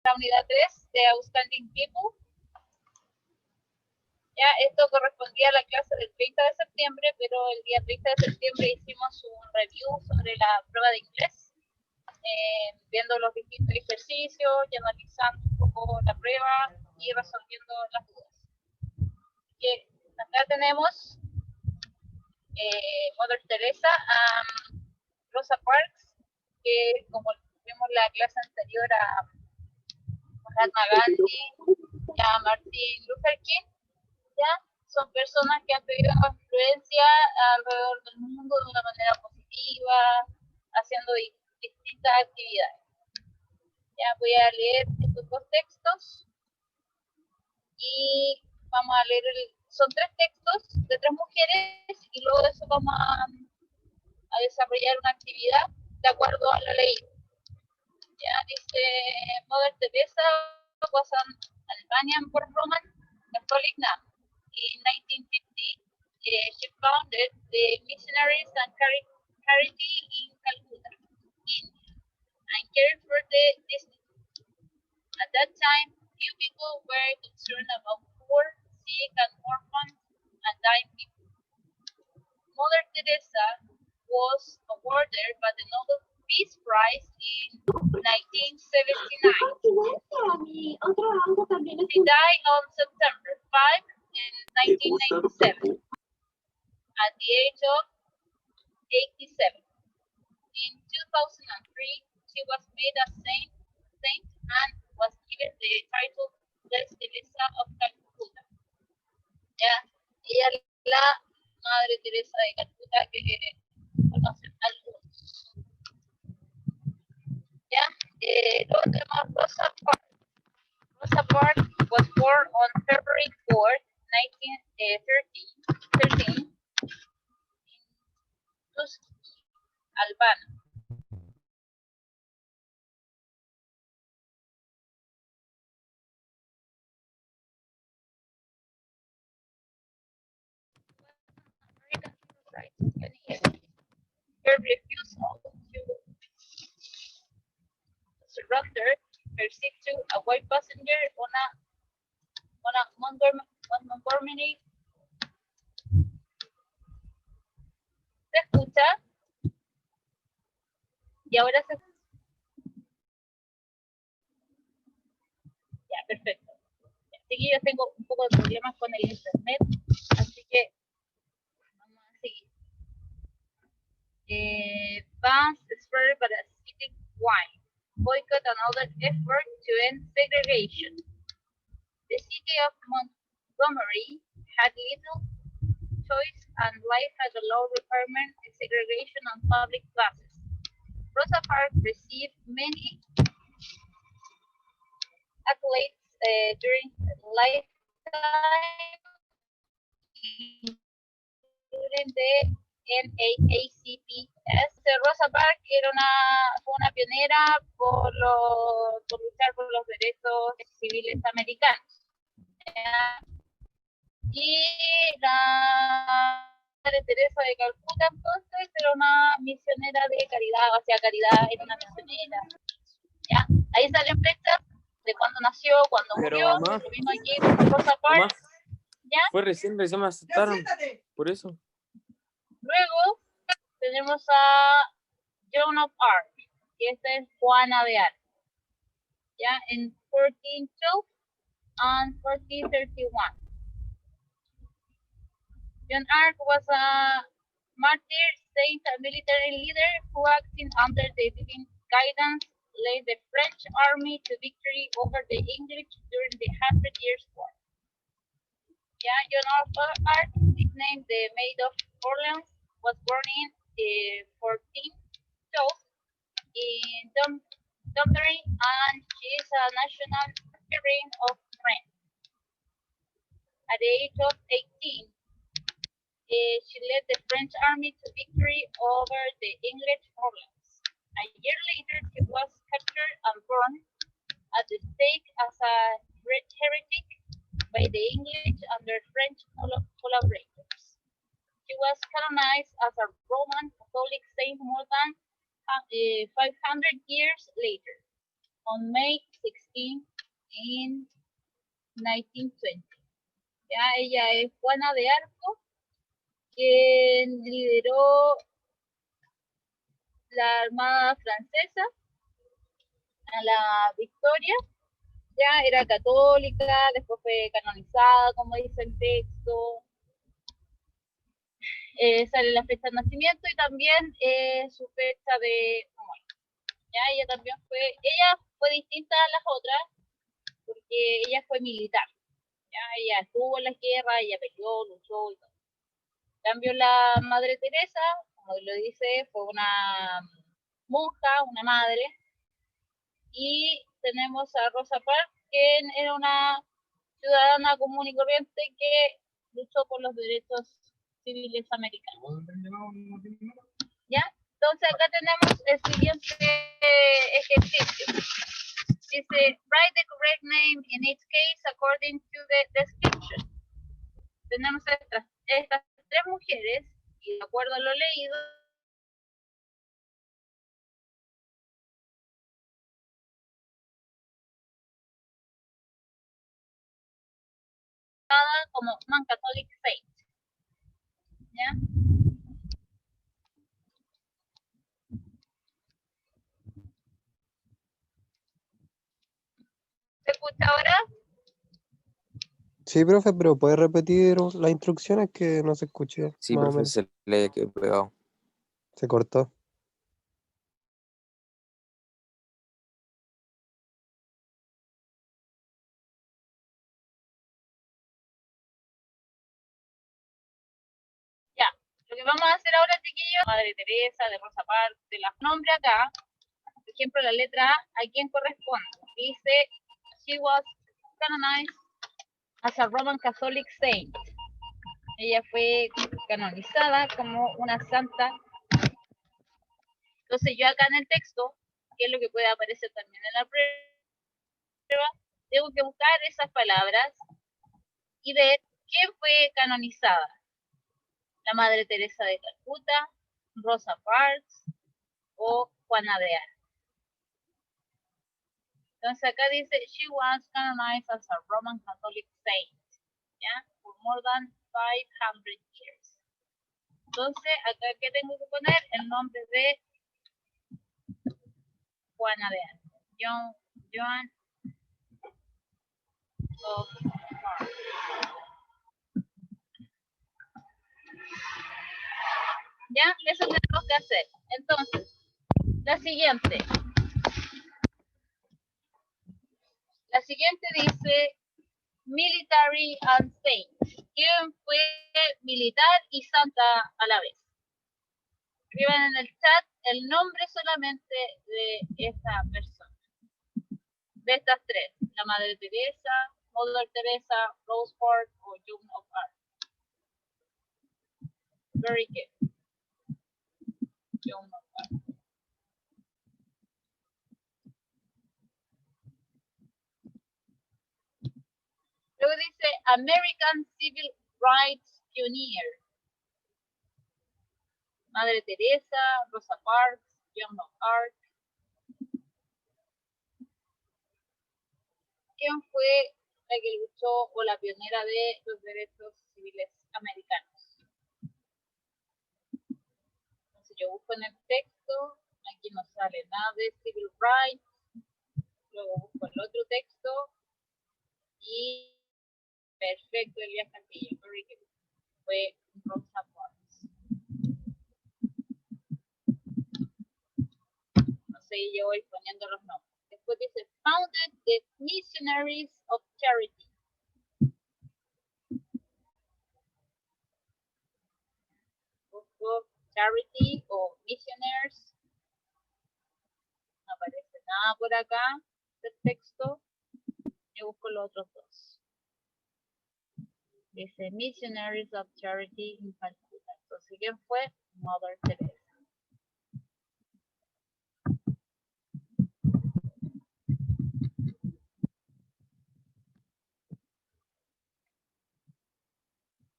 la unidad 3 de Outstanding People. Ya, esto correspondía a la clase del 30 de septiembre, pero el día 30 de septiembre hicimos un review sobre la prueba de inglés, viendo los distintos ejercicios y analizando un poco la prueba y resolviendo las dudas. Que acá tenemos Mother Teresa, Rosa Parks, que como vimos la clase anterior a Mahatma Gandhi y a Martin Luther King, ya son personas que han tenido influencia alrededor del mundo de una manera positiva, haciendo distintas actividades. Ya voy a leer estos dos textos y vamos a leer, son tres textos de tres mujeres y luego de eso vamos a desarrollar una actividad de acuerdo a lo leído. Ya dice, Mother Teresa was an Albanian born Roman Catholic nun. In 1950, she founded the Missionaries and Charity in Calcutta, India, and cared for the destitute. At that time, few people were concerned about poor, sick, and orphans and dying people. Mother Teresa was awarded by the Nobel Peace Prize in 1979. She died on September 5 in 1997 at the age of 87. In 2003, she was made a saint and was given the title Blessed Teresa of Calcutta. Ya, ella es la Madre Teresa de Calcuta que conocen algunos. Ya, luego tenemos Rosa Parks. Rosa Parks was born on February 4th, 1913 in Tuskegee, Albania. American civil rights pioneer. Her refusal to surrender her seat to a white passenger on a Montgomery. ¿Se escucha? Y ahora se escucha. Ya, perfecto. Así que yo tengo un poco de problemas con el internet, así que vamos a seguir. Bans spread parasitic wine. Boycott another effort to end segregation. The city of Montgomery had little choice and life had a low requirement and segregation on public classes. Rosa Parks received many accolades during her lifetime, including the NAACP. Rosa Parks fue una pionera por luchar por los derechos civiles americanos. Y la Madre Teresa de Calcuta entonces era una misionera de caridad, hacía caridad, era una misionera. ¿Ya? Ahí salen fechas de cuando nació, cuando murió, mamá, lo mismo aquí con Rosa Parks. ¿Ya? Fue recién me aceptaron, por eso. Luego tenemos a Joan of Arc, y esta es Juana de Arc. ¿Ya? En 1412 and 1431. Joan of Arc was a martyr, saint, and military leader who, acting under the divine guidance, led the French army to victory over the English during the Hundred Years' War. Yeah, Joan of Arc, nicknamed the Maid of Orleans, was born in 1412 in Dombury, and she is a national heroine of France. At the age of 18, she led the French army to victory over the English Orleans. A year later, she was captured and burned at the stake as a heretic by the English under French collaborators. She was canonized as a Roman Catholic saint more than 500 years later, on May 16 in 1920. Ya, ella es Juana de Arco, quien lideró la Armada Francesa a la victoria. Ya era católica, después fue canonizada, como dice el texto. Sale la fecha de nacimiento y también su fecha de muerte. Ya, ella fue distinta a las otras porque ella fue militar. Ya, ella estuvo en la guerra, ella peleó, luchó y todo. En cambio, la Madre Teresa, como lo dice, fue una monja, una madre. Y tenemos a Rosa Parks, que era una ciudadana común y corriente que luchó por los derechos civiles americanos. ¿Ya? Entonces acá tenemos el siguiente ejercicio. Dice, write the correct name in each case according to the description. Tenemos estas tres mujeres y de acuerdo a lo leído, como Roman Catholic Saint. ¿Ya? ¿Se escucha ahora? Sí, profe, pero ¿puede repetir las instrucciones que no se escuché? Sí, Más o profe, menos. se le quedó pegado. Se cortó. Ya. Lo que vamos a hacer ahora, chiquillos, Madre Teresa, de Rosa Parks, de los nombres acá, por ejemplo, la letra A quién corresponde. Dice, she was canonized as a Roman Catholic saint. Ella fue canonizada como una santa. Entonces yo acá en el texto, que es lo que puede aparecer también en la prueba, tengo que buscar esas palabras y ver quién fue canonizada. La Madre Teresa de Calcuta, Rosa Parks o Juana de Arco. Entonces acá dice, she was canonized as a Roman Catholic saint, ¿ya? For more than 500 years. Entonces acá, ¿qué tengo que poner? El nombre de Juana de Arco. Joan of Arc. ¿Ya? Eso tenemos que hacer. Entonces, la siguiente. La siguiente dice military and saint. ¿Quién fue militar y santa a la vez? Escriban en el chat el nombre solamente de esta persona. De estas tres. La Madre Teresa, Mother Teresa, Rose Parks o Joan of Arc. Very good. Joan of Arc. Luego dice American Civil Rights Pioneer. Madre Teresa, Rosa Parks, Joan of Arc. ¿Quién fue la que luchó o la pionera de los derechos civiles americanos? Entonces yo busco en el texto, aquí no sale nada de Civil Rights, luego busco el otro texto y perfecto, Elías Castillo, fue Rosa Parks. No sé, yo voy poniendo los nombres. Después dice, founded the Missionaries of Charity. Busco Charity o Missioners. No aparece nada por acá del texto. Yo busco los otros dos. Dice Missionaries of Charity in Calcutta. Entonces, ¿quién fue? Mother Teresa.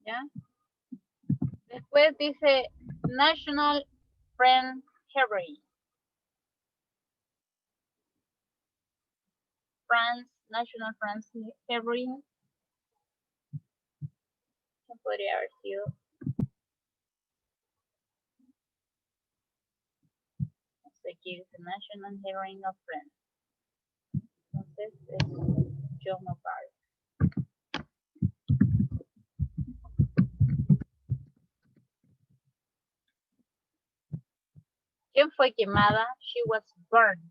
¿Ya? Después dice National Friend Heroine. France, National France Heroine. ¿Quién podría haber sido? No sé qué dice National Heroine of France. Entonces es Joan of Arc. ¿Quién fue quemada? She was burned.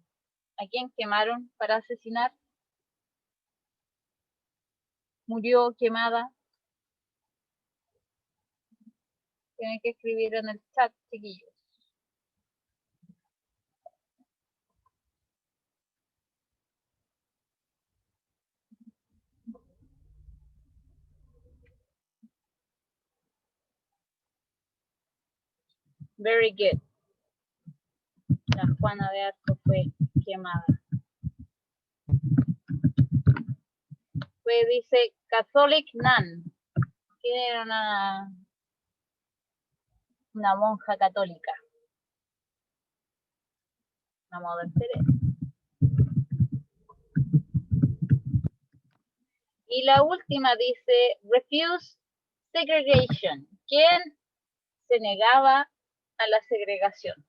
¿A quién quemaron para asesinar? Murió quemada. Tienen que escribir en el chat, chiquillos. Very good. La Juana de Arco fue quemada. Pues dice Catholic Nun, que era una monja católica. Una Mother Teresa. Y la última dice refuse segregation. ¿Quién se negaba a la segregación?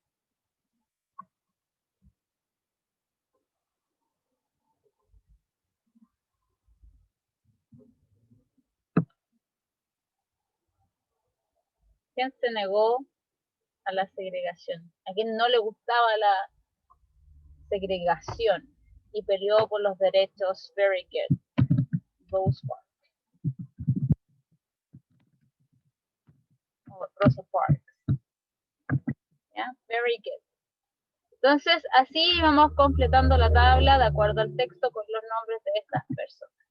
¿Quién se negó a la segregación? ¿A quién no le gustaba la segregación y peleó por los derechos? Very good. Rose Parks. O Rosa Parks. Yeah, very good. Entonces, así vamos completando la tabla de acuerdo al texto con los nombres de estas personas.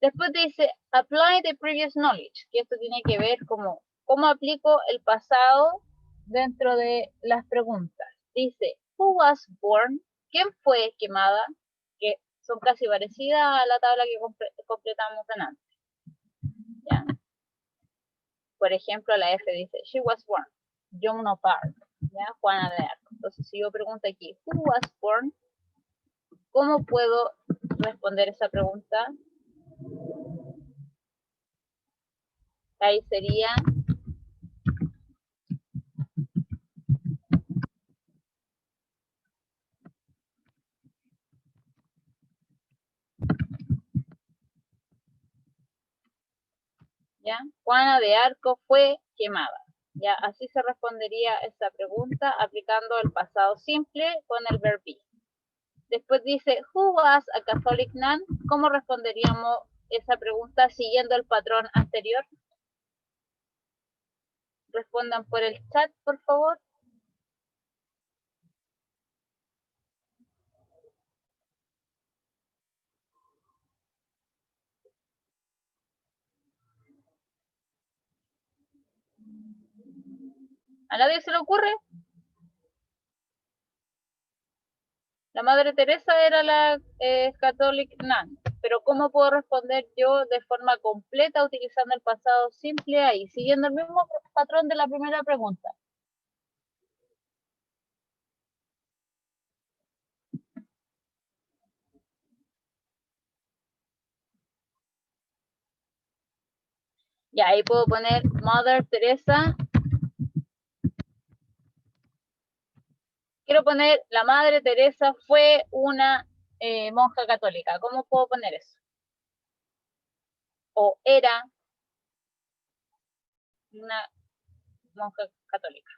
Después dice, apply the previous knowledge, que esto tiene que ver como cómo aplico el pasado dentro de las preguntas. Dice, who was born? ¿Quién fue quemada? Que son casi parecidas a la tabla que completamos antes. ¿Ya? Por ejemplo, la F dice, she was born. Joan of Arc, ¿ya? Juana de Arco. Entonces, si yo pregunto aquí, who was born? ¿Cómo puedo responder esa pregunta? Ahí sería ¿ya? Juana de Arco fue quemada. ¿Ya? Así se respondería esa pregunta aplicando el pasado simple con el verbo be. Después dice, who was a Catholic nun? ¿Cómo responderíamos esa pregunta siguiendo el patrón anterior? Respondan por el chat, por favor. ¿A nadie se le ocurre? La Madre Teresa era la Catholic nun, pero ¿cómo puedo responder yo de forma completa utilizando el pasado simple ahí, siguiendo el mismo patrón de la primera pregunta? Ya, ahí puedo poner Mother Teresa. Quiero poner, la Madre Teresa fue una monja católica. ¿Cómo puedo poner eso? O era una monja católica.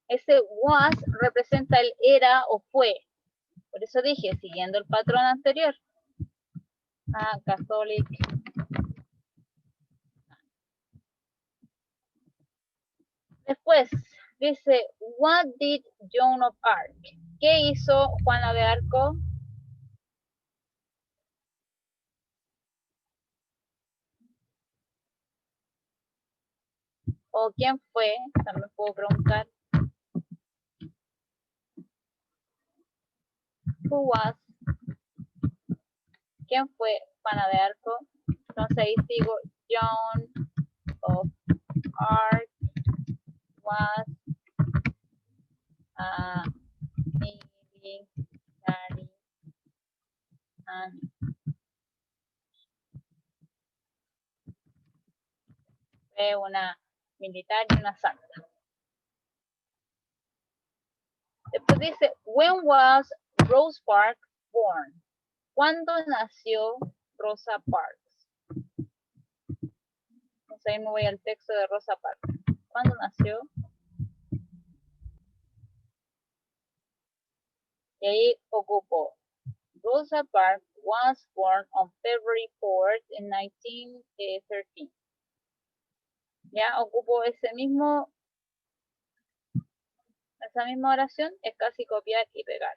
Ese was representa el era o fue. Por eso dije, siguiendo el patrón anterior. Catholic. Después dice, what did Joan of Arc? ¿Qué hizo Juana de Arco? ¿O quién fue? También puedo preguntar. Who was? ¿Quién fue Juana de Arco? Entonces ahí sigo, Joan of Arc was a military Fue una militar y una santa. Después dice, when was Rosa Parks born? ¿Cuándo nació Rosa Parks? Entonces ahí me voy al texto de Rosa Parks. ¿Cuándo nació? Y ahí ocupo. Rosa Parks was born on February 4th in 1913. Ya ocupo esa misma oración, es casi copiar y pegar.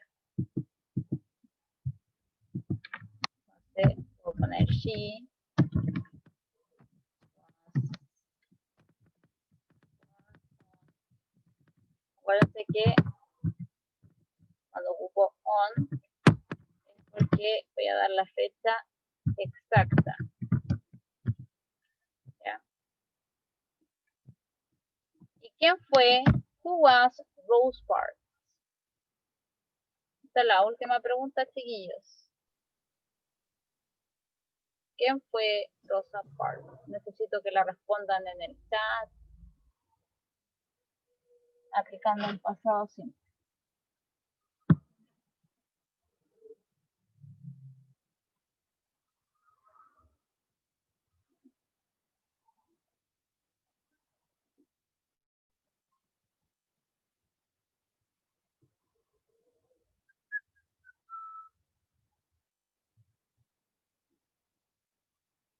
Entonces, voy a poner she. Acuérdense que cuando ocupo on es porque voy a dar la fecha exacta. ¿Ya? ¿Y quién fue? Who was Rosa Parks? Esta es la última pregunta, chiquillos. ¿Quién fue Rosa Parks? Necesito que la respondan en el chat, aplicando el pasado simple.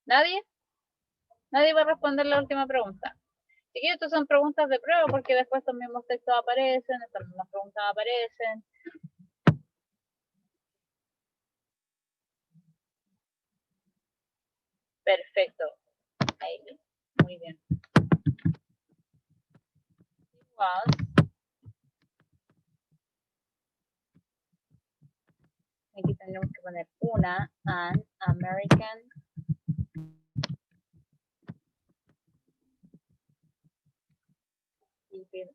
¿Nadie? Nadie va a responder la última pregunta. Chiquillos, estas son preguntas de prueba porque después estos mismos textos aparecen, estas mismas preguntas aparecen. Perfecto. Ahí, muy bien. Aquí tendremos que poner an American Civil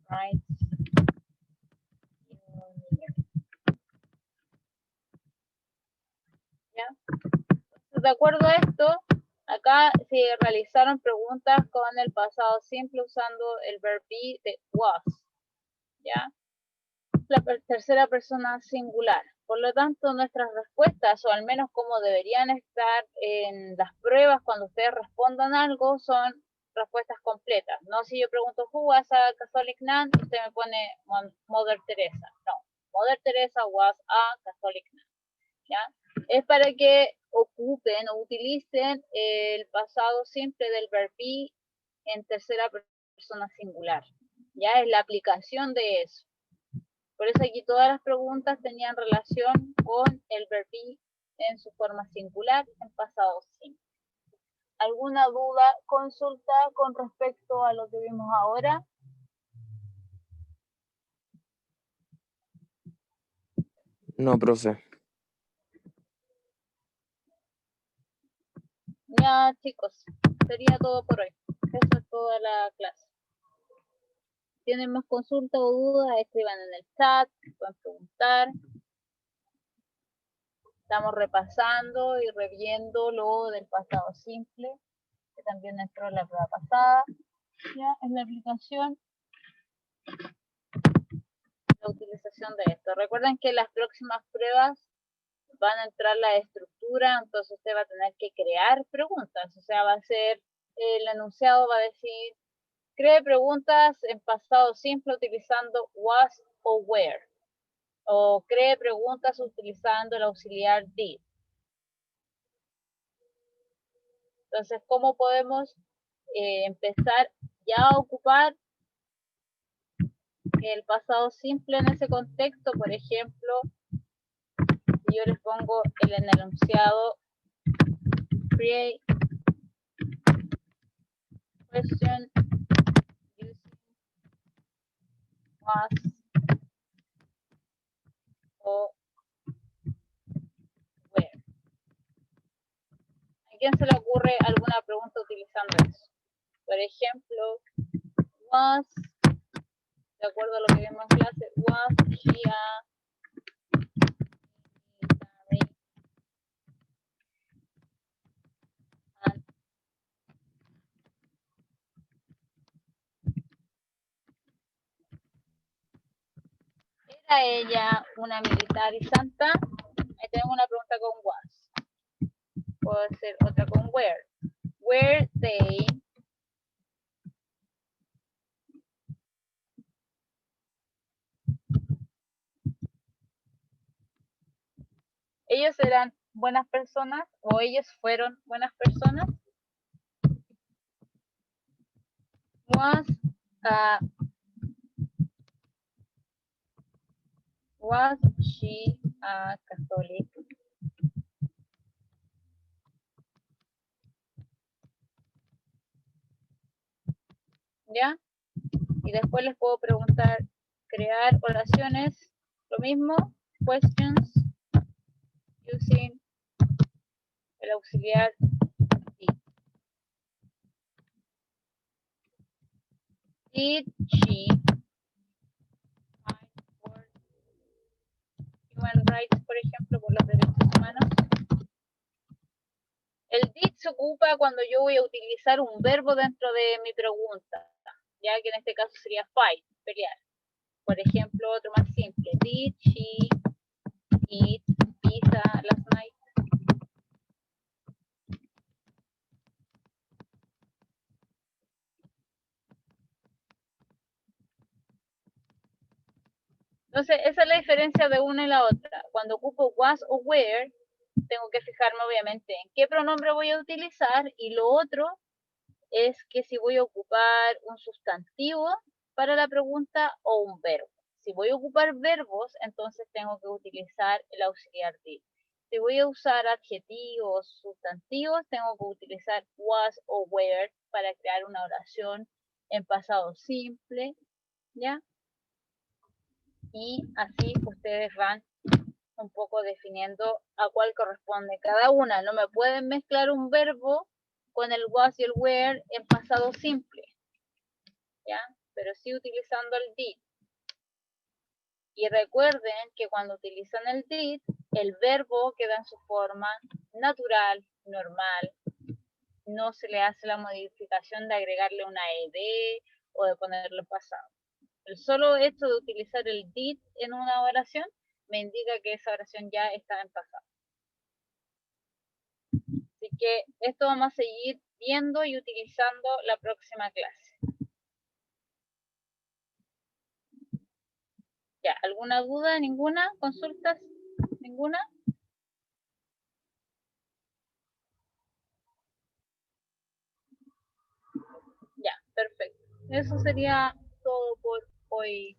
Rights Union. ¿Ya? Entonces, de acuerdo a esto, acá se realizaron preguntas con el pasado simple usando el verb be de was. ¿Ya? La tercera persona singular. Por lo tanto, nuestras respuestas, o al menos como deberían estar en las pruebas cuando ustedes respondan algo, son respuestas completas. No si yo pregunto who was a Catholic nun, usted me pone Mother Teresa. No, Mother Teresa was a Catholic nun. ¿Ya? Es para que ocupen o utilicen el pasado simple del verb be en tercera persona singular. Ya es la aplicación de eso. Por eso aquí todas las preguntas tenían relación con el verb be en su forma singular en pasado simple. ¿Alguna duda, consulta con respecto a lo que vimos ahora? No, profe. Ya, chicos, sería todo por hoy. Eso es toda la clase. ¿Tienen más consultas o dudas? Escriban en el chat, pueden preguntar. Estamos repasando y reviendo lo del pasado simple, que también entró en la prueba pasada. Ya, es la aplicación, la utilización de esto. Recuerden que las próximas pruebas van a entrar la estructura, entonces usted va a tener que crear preguntas. O sea, va a ser, el enunciado va a decir, cree preguntas en pasado simple utilizando was o were. O cree preguntas utilizando el auxiliar did. Entonces, ¿cómo podemos empezar ya a ocupar el pasado simple en ese contexto? Por ejemplo, si yo les pongo en el enunciado create question using was o were. ¿A quién se le ocurre alguna pregunta utilizando eso? Por ejemplo, was, de acuerdo a lo que vimos en clase, was she a ella, una militar y santa. Ahí tenemos una pregunta con was. Puedo hacer otra con where. Were they ellos eran buenas personas o ellos fueron buenas personas. Was she a Catholic? ¿Ya? Y después les puedo preguntar, crear oraciones, lo mismo, questions, using el auxiliar did. Did she fight for human rights, por ejemplo, por los derechos humanos? El did se ocupa cuando yo voy a utilizar un verbo dentro de mi pregunta, ya que en este caso sería fight, pelear. Por ejemplo, otro más simple. Did she eat pizza last night? Entonces, esa es la diferencia de una y la otra. Cuando ocupo was o where, tengo que fijarme obviamente en qué pronombre voy a utilizar, y lo otro es que si voy a ocupar un sustantivo para la pregunta o un verbo. Si voy a ocupar verbos, entonces tengo que utilizar el auxiliar did. Si voy a usar adjetivos, sustantivos, tengo que utilizar was o were para crear una oración en pasado simple, ¿ya? Y así ustedes van un poco definiendo a cuál corresponde cada una. No me pueden mezclar un verbo con el was y el were en pasado simple, ¿ya? Pero sí utilizando el did. Y recuerden que cuando utilizan el did, el verbo queda en su forma natural, normal. No se le hace la modificación de agregarle una ed o de ponerlo en pasado. El solo hecho de utilizar el did en una oración me indica que esa oración ya está en pasado. Así que esto vamos a seguir viendo y utilizando la próxima clase. Ya, ¿alguna duda? ¿Ninguna? ¿Consultas? ¿Ninguna? Ya, perfecto. Eso sería todo por hoy.